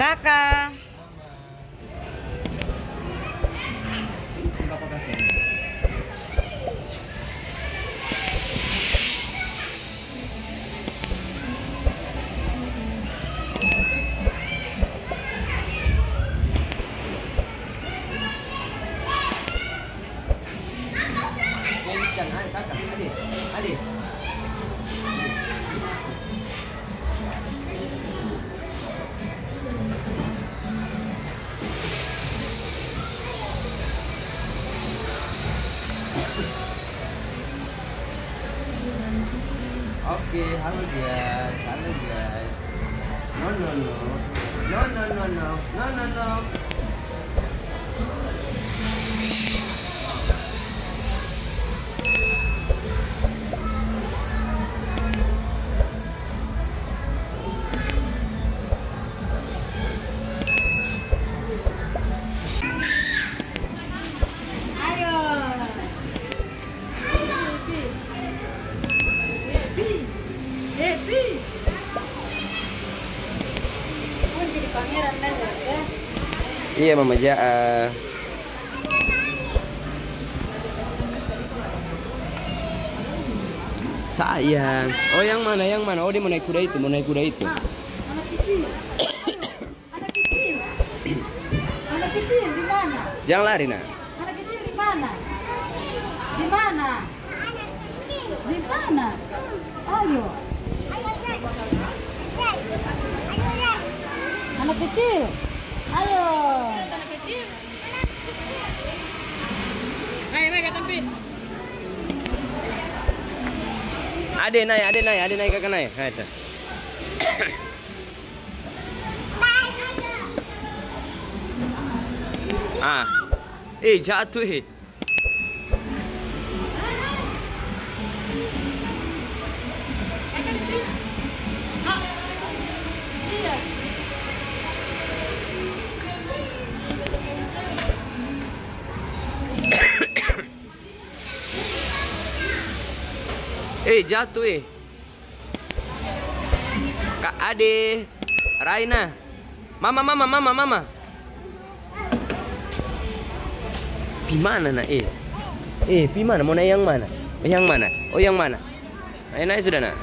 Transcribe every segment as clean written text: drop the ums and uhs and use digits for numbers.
Kakak. Adik. Oke, halo guys. No. Iya Mama Jaa. Sayang. Oh yang mana? Oh dia mau naik kuda itu. Anak kecil. Anak kecil di mana? Jangan lari nak. Anak kecil di mana? Di mana? Di sana. Ayo. Anak kecil. Ayo. Anak kecil. Ayo Tapi. Ade naik kakak naik. Nah, itu. Jatuh. Jatuh. Kak Ade, Raina, Mama. Gimana nak? Gimana? Mau naik yang mana? Yang mana? Oh yang mana? Naik sudah nak.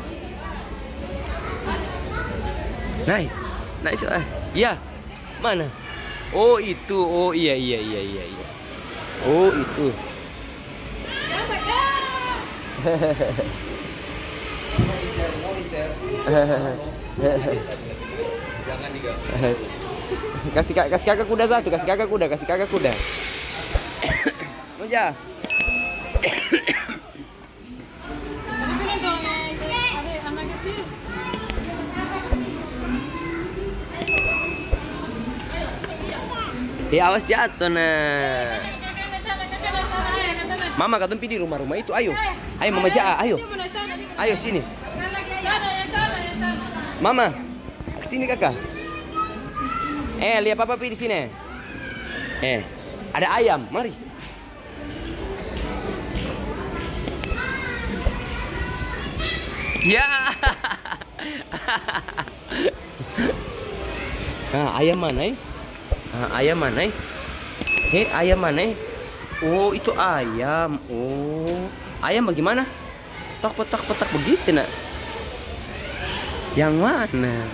Naik sudah. Ya, mana? Oh itu. Oh iya. Oh itu. Jangan diganggu. Kasih kakak kuda satu, kasih kakak kuda. Moja. Anak kecil. Awas jatuh nah. Mama katun pi di rumah itu, ayo Mama Jaa, ayo sini. Mama, sini kakak. Lihat papa pi di sini. Ada ayam, mari. Ya. Ayam mana? Ayam mana? Oh itu ayam. Oh ayam bagaimana? Petak begitu nak. Yang mana?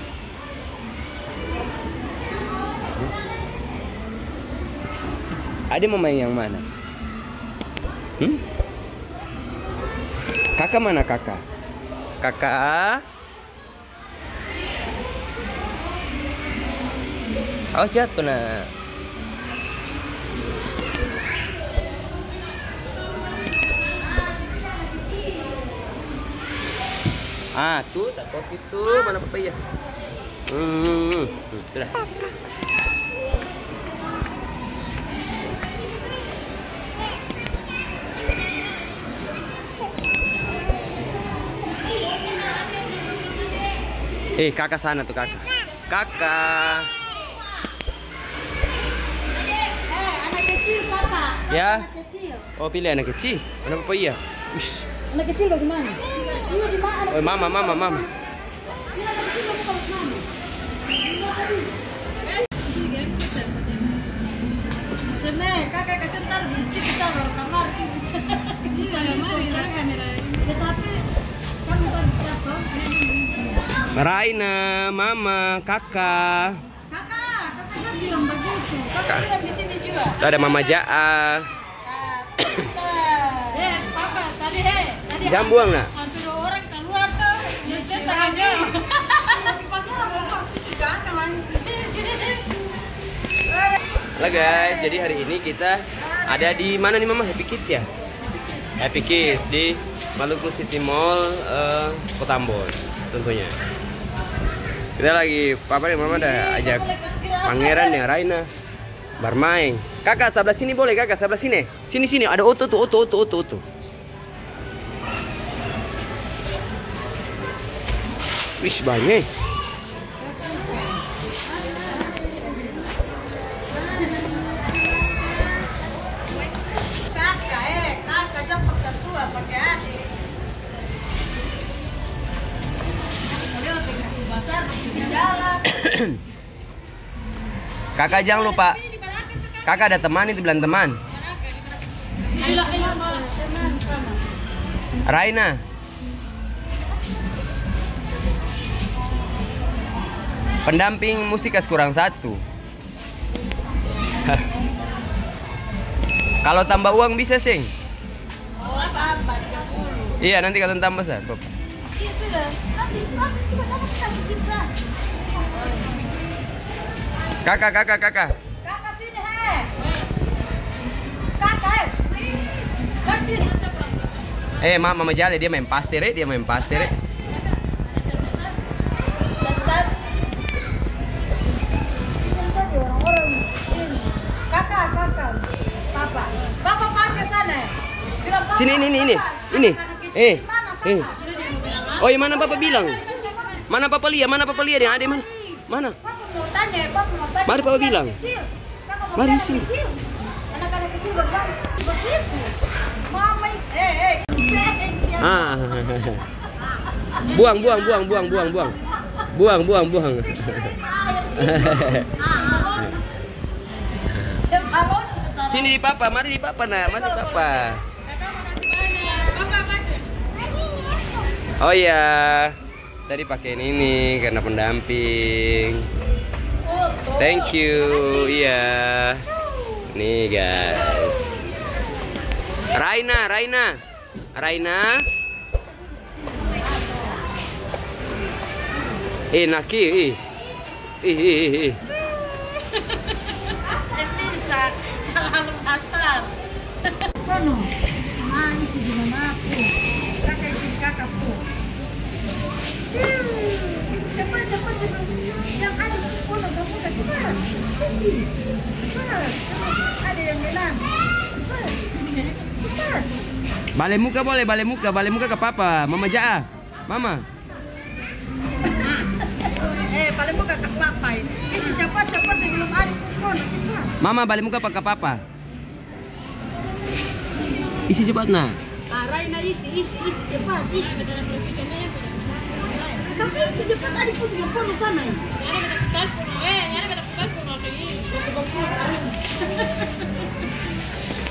Ade mau main yang mana? Kakak mana kakak? Awas jatuh nak. Tuh, tak kopi tuh, mana papaya? Sudah. Kakak sana tuh kakak. Anak kecil kakak. Ya. Anak kecil. Oh pilih anak kecil. Mana papaya? Ush. Anak kecil bagaimana? Iya di mana? Oh mama. Anak kecil kamu kalau mana? Raina, Mama, Kakak. Kakak kan bilang begitu. Kakak bilang di sini juga. Tuh ada Mama Jaa. Papa, tadi Jam buang nak? hampir orang keluar tuh. Jadi tangannya. Halo guys, jadi hari ini kita ada di mana nih Mama? Happy Kids ya? Happy Kids di Maluku City Mall, Kota Ambon tentunya. Kita lagi, Papa dan Mama udah ajak Pangeran dan Raina bermain. Kakak sebelah sini boleh, Kakak sebelah sini. Sini ada Oto tuh, Oto. Wih banyak. Kakak jangan pakai tua, pakai adik. Kakak jangan lupa. Kakak ada teman itu bilang teman. Raina. Pendamping musikas kurang 1. Kalau tambah uang bisa sing. Oh, tambah 30. Iya nanti kalau tambah sah. Iya sudah. Nanti sudah dapat satu juta. Kakak. Kakak sini heh. Kakak. Sini. Mama Jale dia main pasir Dasar. Tadi orang-orang ini. Kakak. Papa pakai sana. Bilang papa. Sini ini. Oh iya mana Papa bilang? Mana Papa lihat yang ada mana? Mana? Papa mau tanya. Mari Papa bilang. Kakak mau Mari tanya sini. kecil. Anak-anak kecil begitu. Mama Buang. Sini di Papa, mari di Papa nak, mari di Papa. Oh iya, tadi pakai ini karena pendamping. Thank you, iya. Nih guys. Raina. Naki, ih. Lalu asal. Kono. Itu di mama aku. Kakak tuh. Cepat. Yang ada di kono kamu tak cepat. Cepat. Ada yang bilang. Cepat. Balik muka boleh, balik muka ke Papa. Mama Jaa. Mama. Paling muka ke papa ini. Cepat sebelum ada kono cepat. Mama balik muka ke Papa. Isi cepat nah. Raina isi cepat. Kakak isi cepat ada pun yang kono sana.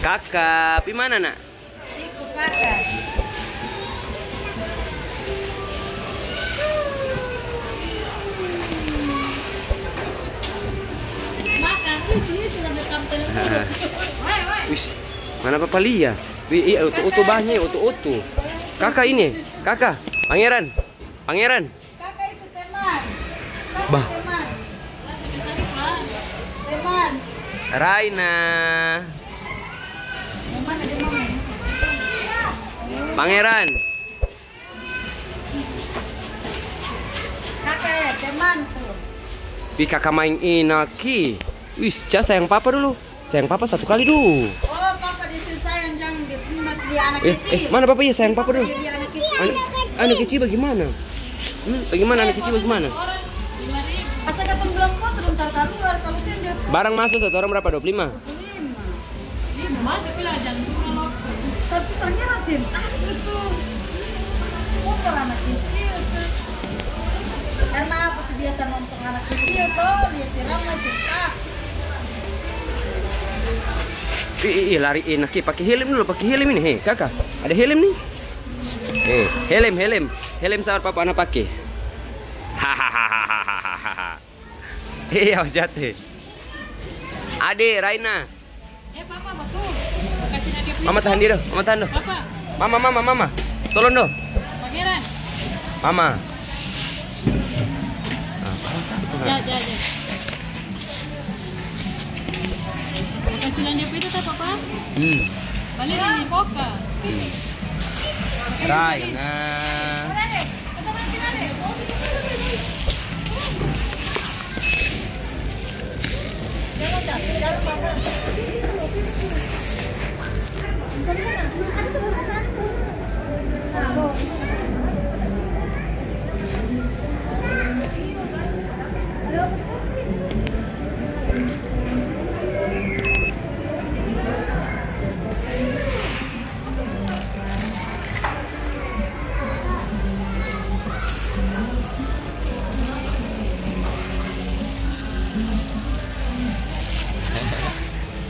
Kakak, pi mana nak? Ikut kakak. Makan itu sampai tampil. Wis, mana Papa Lia? Oto banyak, oto. Kakak ini, Pangeran. Kakak itu teman. Bah. Teman. Raina. Mana dia mama? Pangeran. Kakak ya temanku. Pi kakak main inaki. Wis, sayang Papa dulu. Sayang Papa 1 kali dulu. Oh, papa di sini sayang jangan di anak kecil. Mana Papa ya sayang Papa dulu. Di anak kecil. Anak kecil bagaimana? Bagaimana anak kecil bagaimana? Asal kata bilang kok sebentar keluar kalau dia Barang masuk 1 orang berapa? 25. 5. Tapi ternyata cinta itu. Kok anak kecil tuh. Karena apa sih biasa nonton anak kecil tuh, dia siramlah cinta. Lari enak pakai helm dulu, ini. Kakak, ada helm nih. Helm. Helm sabar Papa anak pakai. Iya, Os Jati. Ade, Raina. Papa betul. Kasih dia beli. Mama tahan dia dong, mama tahan dong. Papa, Mama. Tolong dong. Pangeran. Mama. Ya. Kasih dia itu tak Papa? Balik ini Poka. Raina.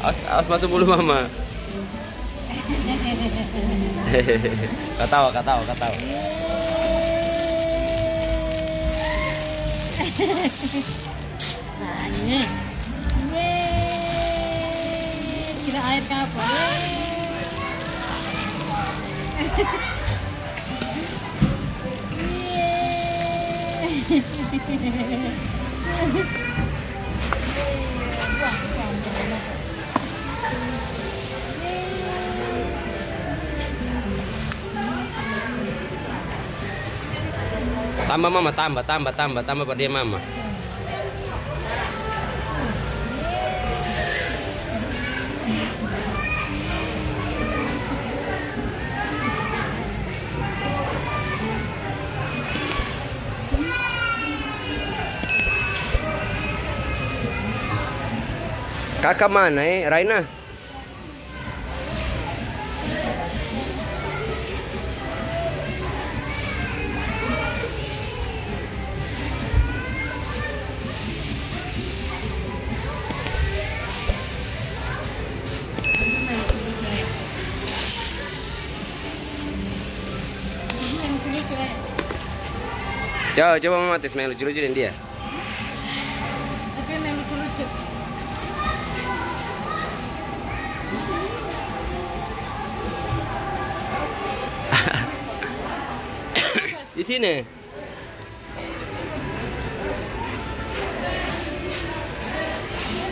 Awas masuk bulu mama. Katawa. Nah, ini. Kira air kapal. Tambah mama, tambah pada dia mama. Kakak mana Raina? Coba mama tes main lucu-lucu dan dia. Tapi yang lucu-lucu. Di sini.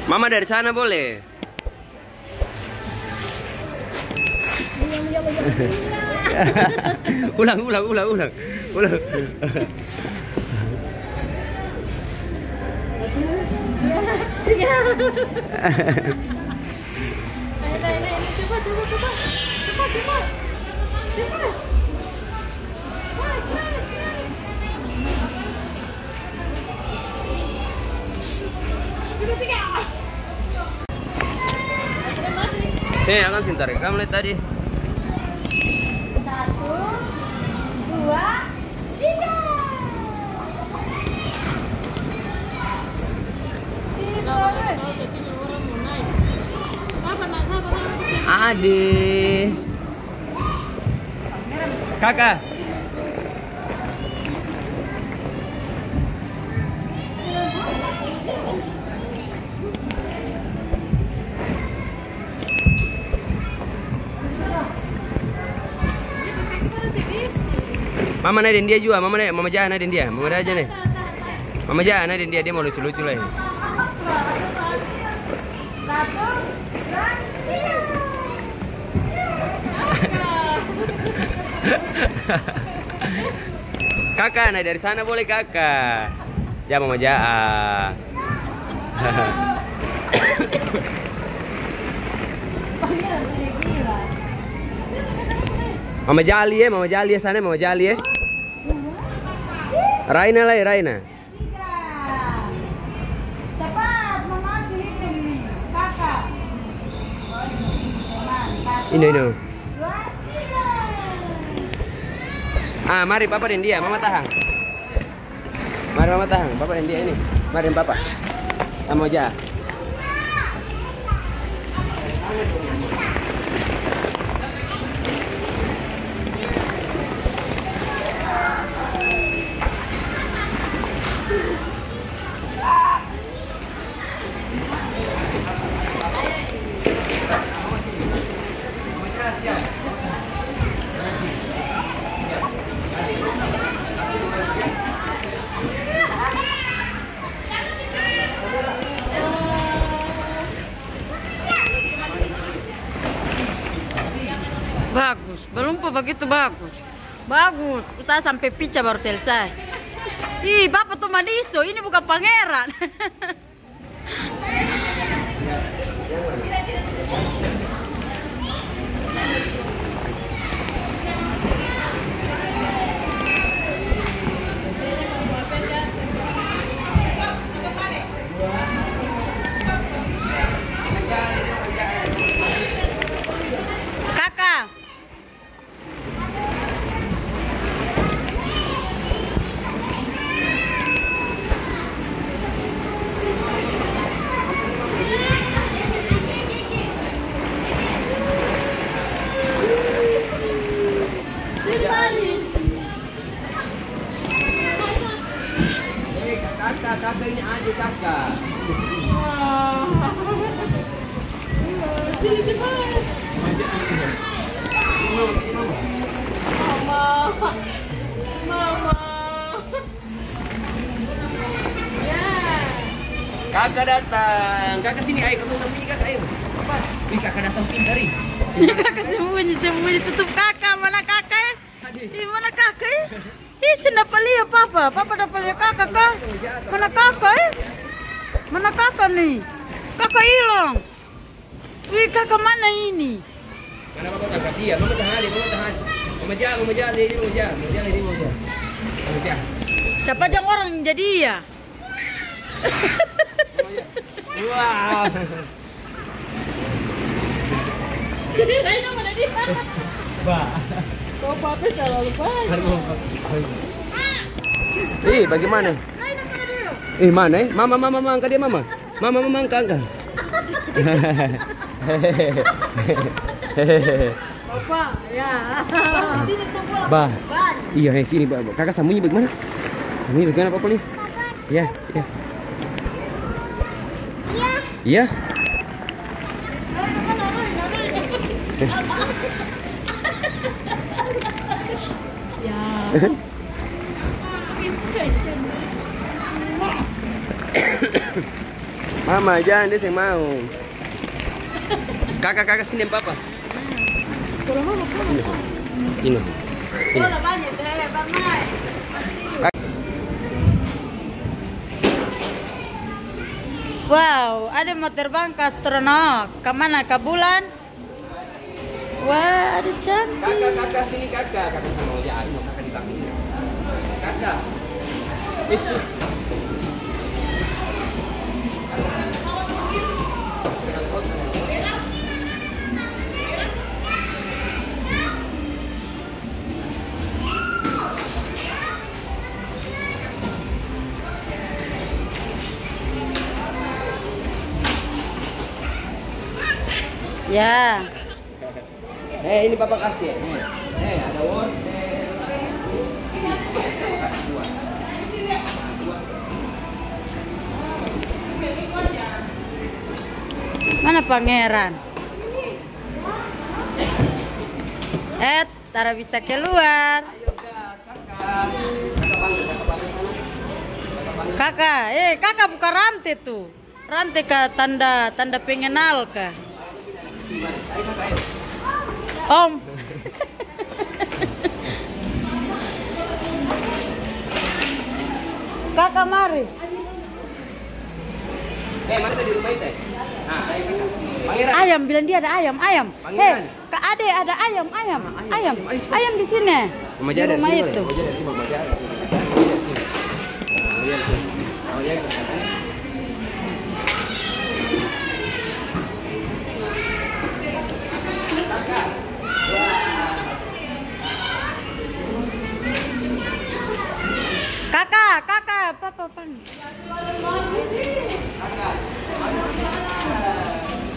Mama dari sana boleh. Ulang. Coba. Saya akan sintar kamu lihat tadi. 1, 2, 3. Ade. Kakak. Mama naik dia juga, mama jangan naik dia, mama aja nih. Mama jangan naik dia mau lucu-lucu lah. 1, 2, 3. Kakak naik dari sana boleh kakak. Ya mama Jaa. Mama Jali ya sana mama Jali ya. Raina lah ya Raina. 3. Cepat, mama hitung nih. Kakak. Ini. 2, 3. Mari papa dan dia, mama tahan. Mari mama tahan, papa dan dia ini. Mari papa. Kamu aja. begitu bagus. Bagus. Kita sampai pica baru selesai. Ih, Bapak tuh Maniso, ini bukan pangeran. Kakak. Kakak ini adik kakak. Sini cepat. Mama. Mama. Ya. Kakak datang. Kakak sini ayo ketemu sama kakak ayo. Apa? Ih, kakak datang pintar nih. Kakak sembunyi tutup kakak. Mana kakak? Ih, mana kakak? Ih, siapa lihat papa? Papa dapat lihat kakak kah? Mana kakak? Mana kakak nih? Kakak hilang. Wih, kakak mana ini? Mana papa kakak dia? Mama tahan, mama tahan. Mama jalan, mama jalan. Siapa yang orang jadi ya? Wow. Ayo mana dia? Bah. Kau papa selalu baik. Bagaimana? Mana? Mama angkat dia mama. Mama angkat. Papa, ya. Bah. Iya, sini bah. Kakak sembunyi bagaimana? Sembunyi bagaimana papa nih? Iya. Iya. Mama jangan dia yang mau. Kakak sini papa. Ini. Bola banyak deh, Bang Mai. Wow, ada mau terbang ke astronot. Kemana? Ke bulan? Wah, ada cantik. Kakak sini kakak. Kakak mau jalan, kakak di belakang. Kakak. Itu. Ya. Ini papa kasih ya. Ada wortel. Mana pangeran? Tara bisa keluar. Kakak, kakak buka rantai tuh. Rantai ke tanda pengenal kah? Om. Kakak mari. Mana tadi rumah itu? Nah, Pangeran. Ayam, bilang dia ada ayam. Pangeran. Kak Ade ada ayam. Ayam di sini. Mama Di jalan rumah sini. itu. Mama jalan sini. Kakak, papa panggil.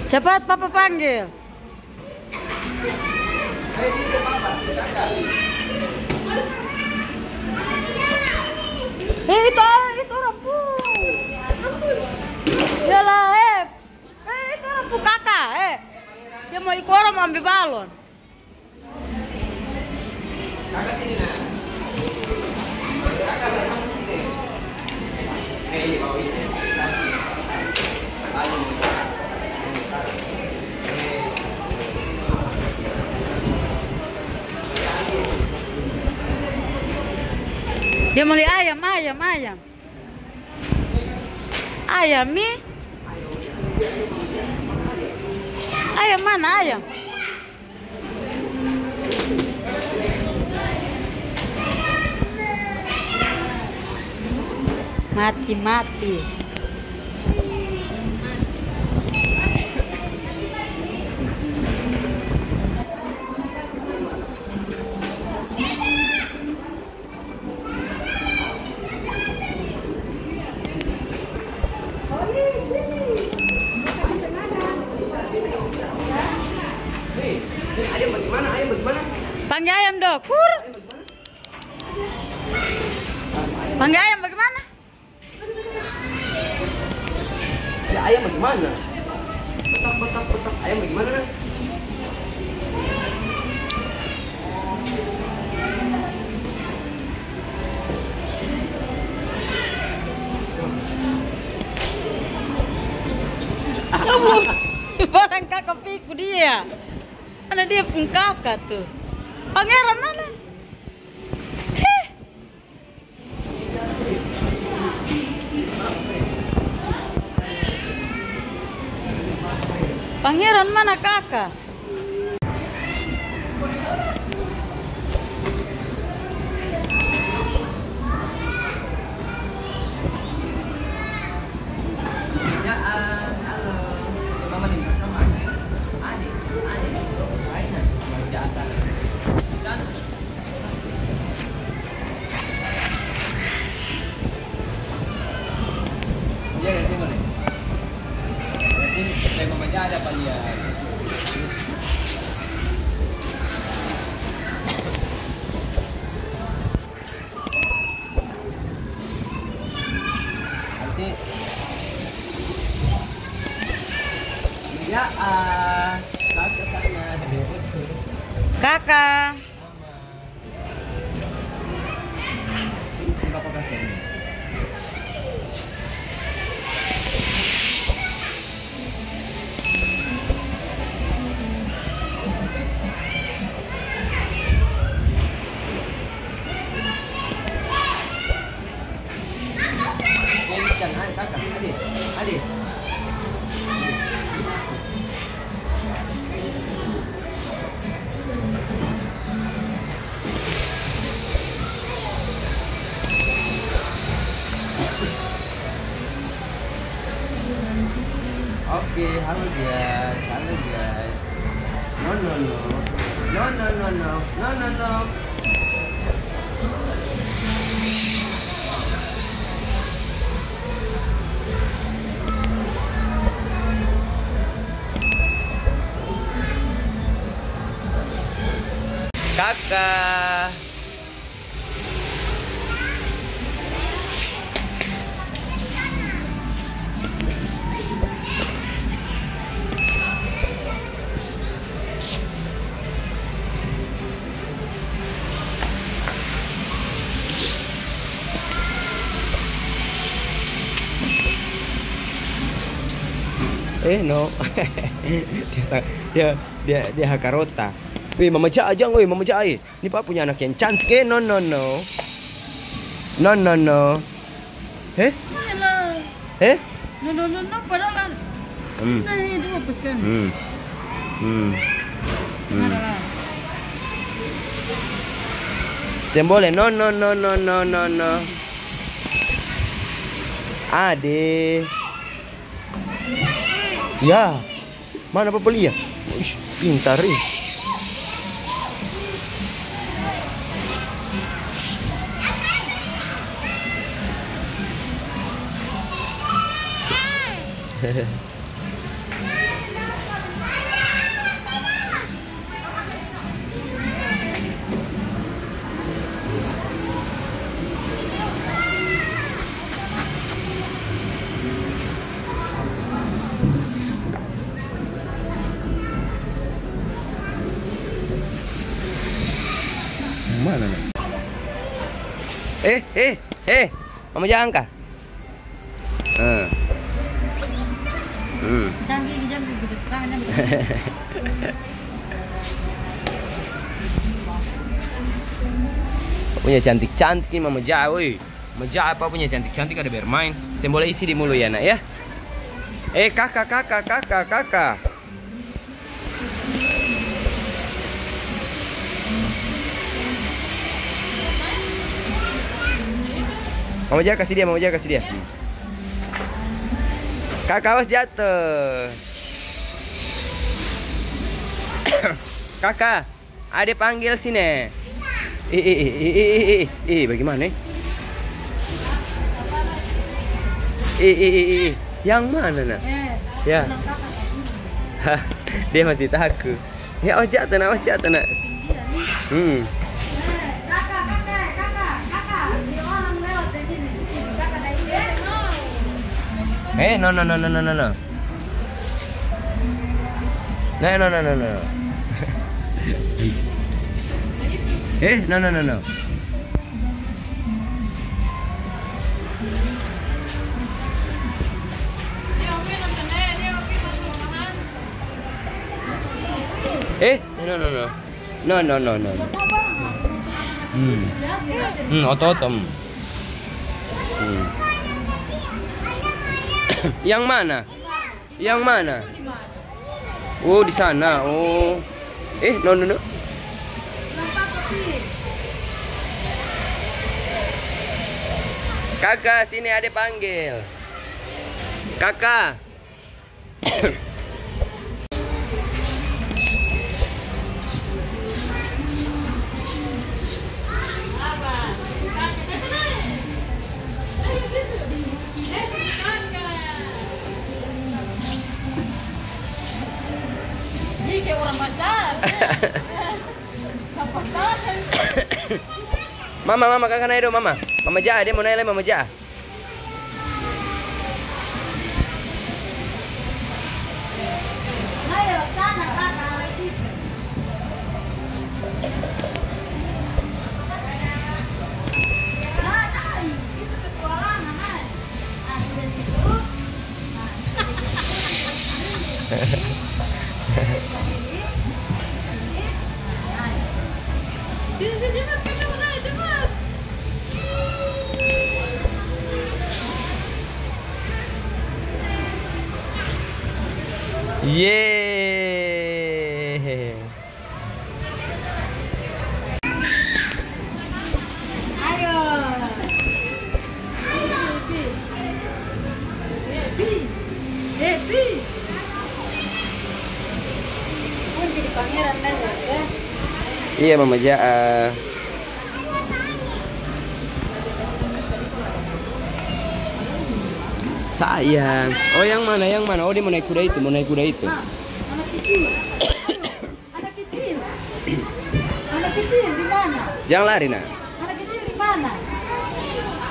Cepat papa panggil. Itu orang pu. Yalah, itu orang pu kakak, dia mau ikut orang mau ambil balon. Kakak sini nah. Kakak datang sini. Ini bawa ini. Dia mau lihat ayam. Ayam nih. Ayam mana ayam? Mati. Ayam bagaimana? Panggil ayam dokur. Panggil ayam bagaimana? Ya ayam bagaimana? Petak. Ayam bagaimana? Barang kakak piku dia. Mana dia pun kakak tuh. Pangeran mana? Pangeran mana kakak? Iya sih boleh. Di sini saya membaca ada apa ya? Sih. Ya, kakak saya. Kakak. Berapa kasih? Adik. Oke, halo guys. No. Kakak. No. dia hakarota. Wih, Mama Ja aja, Mama Ja. Ini Pak punya anak yang cantik. No. No. No, padahal kan. Nah, itu hapus kan. Jangan boleh. No. Ade. Ya. Mana Papa lihat? Wih, pintar nih. Mana? Mama jangan kah? Jangan gitu tangannya. Punya cantik-cantik nih Mama Ja, woi. Mama Ja apa punya cantik-cantik ada bermain. Saya boleh isi di mulu ya nak ya. Kakak. Mama Ja kasih dia. Kakak awas jatuh. Kakak, ada panggil sini. Bagaimana? Yang mana nak? Ya. Dia masih takut. Ya awas jatuh nak. Kakak. Ini orang lewat dari sini. Kakak dari sini. No. No. No. Otot. Yang mana? Oh, di sana. Oh. No. Kakak, sini ada panggil. Kakak. Ini kayak orang pasar. Mama, kakak naik dong, Mama. Mama Ja, dia mau naik lagi, Mama Ja. Ayo, sana kakak lagi. Itu petualangan. Ada di situ. Sini, kakak mau naik, cepat. Yeay. Ayo. Happy. Pun jadi pangeran dan ya. Iya Mama Ja. Sayang. Oh yang mana? Oh dia mau naik kuda itu. Anak kecil. Anak kecil di mana? Jangan lari nak. Anak kecil di mana?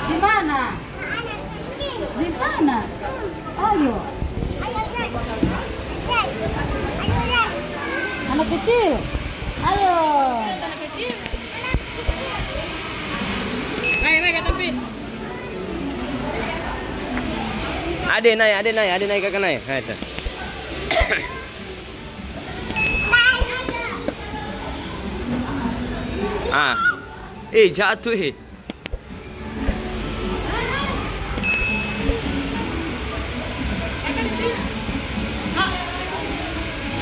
Di mana? Di sana. Ayo. Anak kecil. Ayo. Anak kecil. Naik tapi. Ade naik kakak naik. Ada. Jatuh. Kakak di sini.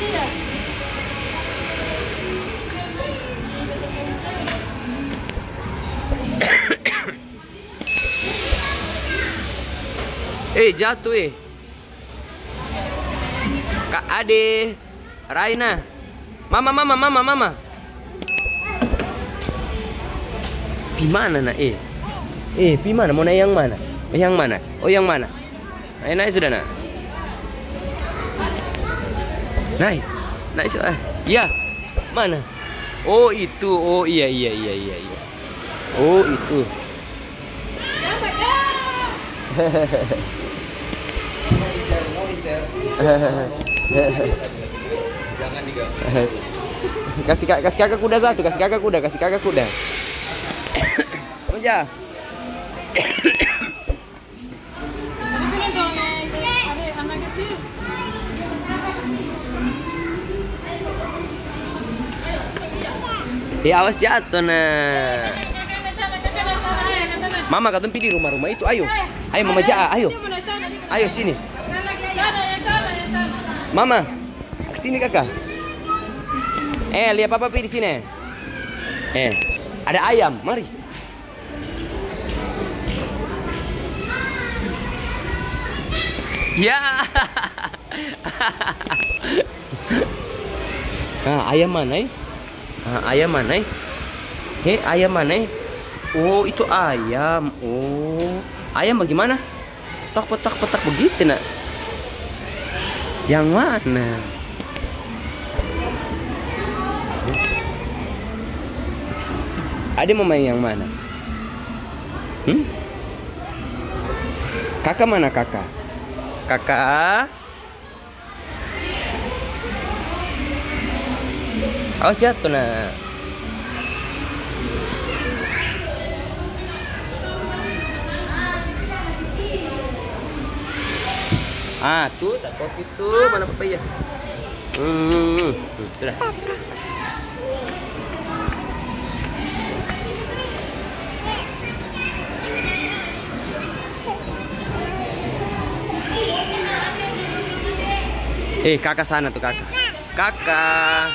Iya. Jatuh. Kak Ade, Raina. Mama. Gimana nak? Gimana? Mau naik yang mana? Yang mana? Naik sudah nak. Naik coba. Ya, mana? Oh itu. Oh iya. Oh itu. Jangan diganggu. Kasih kakak kuda satu, kasih kakak kuda. Aja. Bilang dong, ada anak kecil. Awas jatuh nah. Mama katong pilih rumah-rumah itu, ayo. Ayo Mama Jaa, ayo. Ayo sini. Mama, sini kakak. Lihat papa pilih sini. Ada ayam, mari. Ya. Ayam mana? Ayam mana? Ayam mana? Oh, itu ayam. Oh, ayam bagaimana? Petak begitu nak? Yang mana? Ada mau main yang mana? Kakak mana kakak? Kakak? Awas jatuh nak. Tuh, tak kopi tuh, mana papaya? Sudah. Kakak sana tuh kakak. Kakak.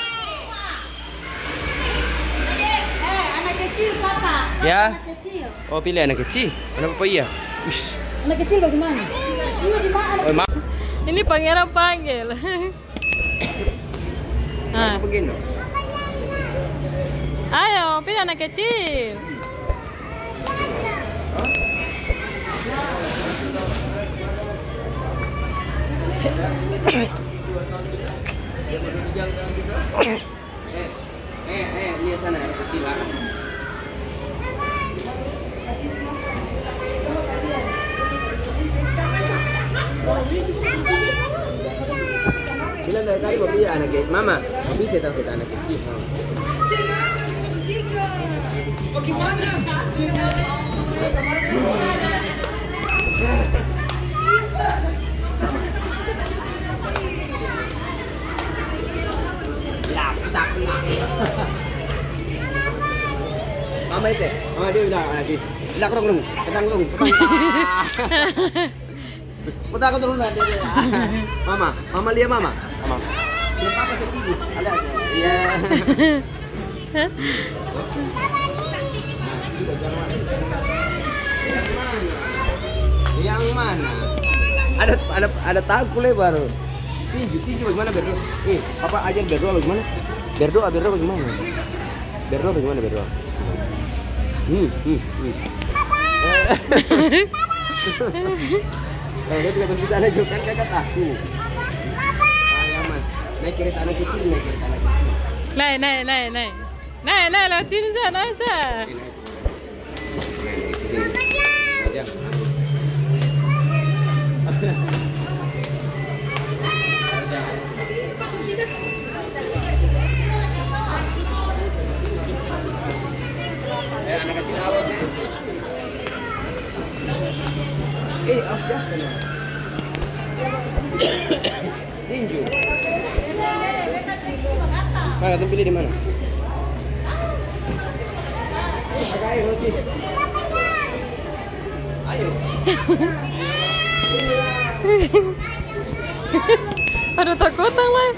Anak kecil kakak. Ya. Anak kecil. Oh, pilih anak kecil. Mana papaya? Ush. Anak kecil bagaimana? Ini di mana? Oh, maaf. Ini pangeran panggil. Begini. Ayo, pilih anak kecil. Lihat sana anak kecil. Bilang dari tadi Bobi anak kecil, Mama. Bobi setan anak kecil. Bagaimana? Mama itu, Mama dia bilang lagi, tidak kurang, petang. Putar aku turun nanti. Mama lihat Mama. Lihat Papa sedih. Ada. Iya. Yang mana? Ada tahu lebar. Tinju bagaimana berdoa? Papa ajar berdoa bagaimana? Berdoa bagaimana? Berdoa bagaimana berdoa? Dia tidak bisa aja kan kakak aku. Ayaman. Naik kereta anak kecil. Naik, lewat sini sana. Anak kecil awas ya. Tinju. Mana kamu pilih di mana? Ayo. Aduh takutan lah.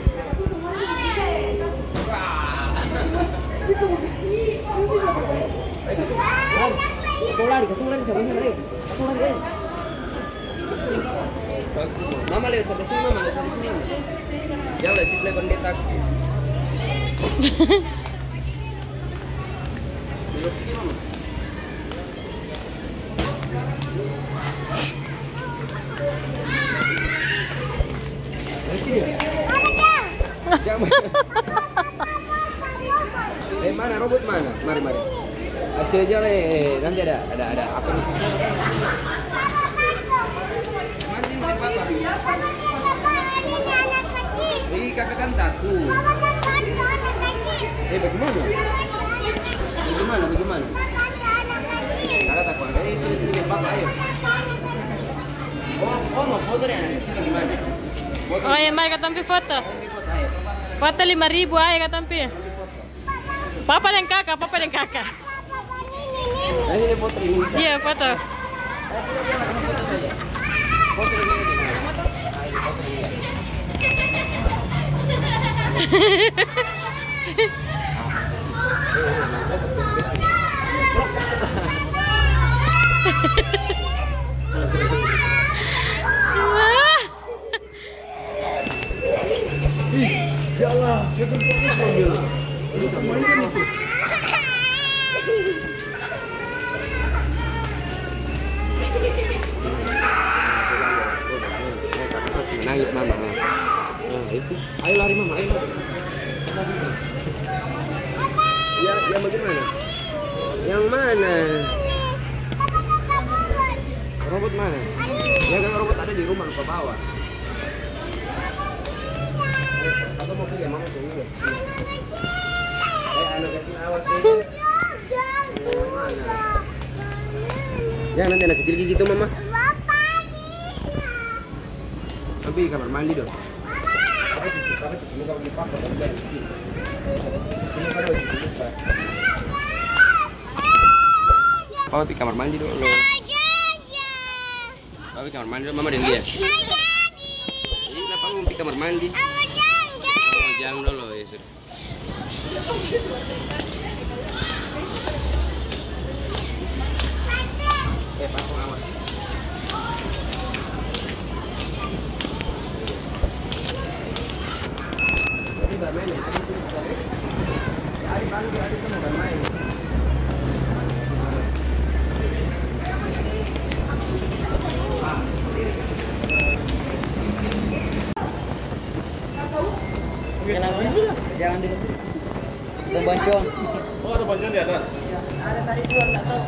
Kau lari sampai sini, ayo. Mama lihat sampai sini, Mama. Jangan lihat si play pendeta. Lihat sini, Mama. Dari sini. Jangan. Mana robot mana? Mari. Hasil aja nanti ada apa di sini? Nanti Papa. Kakak kan takut. Bagaimana? Kakak takut. Sini Papa ayo. Oh mau foto nih anak kecil bagaimana? Oh ya mari katampi foto. Foto 5.000 ayo katampi. Papa dan kakak. Nah, ini foto ini bisa. Iya, foto. Foto saja. Foto ini. Foto ini. Jalan, siapa yang mobil? Ini semuanya bagus. Nangis mama. Nah, itu. Ayo lari mama, ayo. Yang bagaimana? Yang mana? Robot mana? Ya kan robot ada di rumah lupa bawa. Atau mau pilih mama tunggu. Anak kecil awas ya. Yang mana? Ya nanti anak kecil gitu mama. Tapi kamar mandi dong. Papa di kamar mandi dulu. Papa di kamar mandi dulu, mama dan dia. Ini kenapa mau di kamar mandi? Oh, jangan dulu ya sudah. Pasang awas. Bermain ya, adik kan mau bermain. Jangan dulu. Ada bancong. Oh, ada bancong di atas. Ada tadi jual nggak tahu.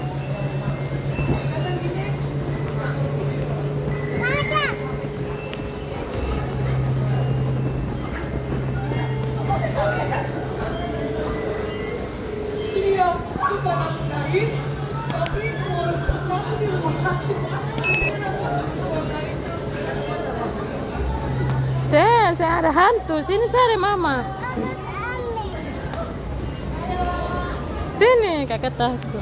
Iya, kita naik, tapi aku di rumah. Saya ada hantu. Sini cari mama. Sini kakak takut.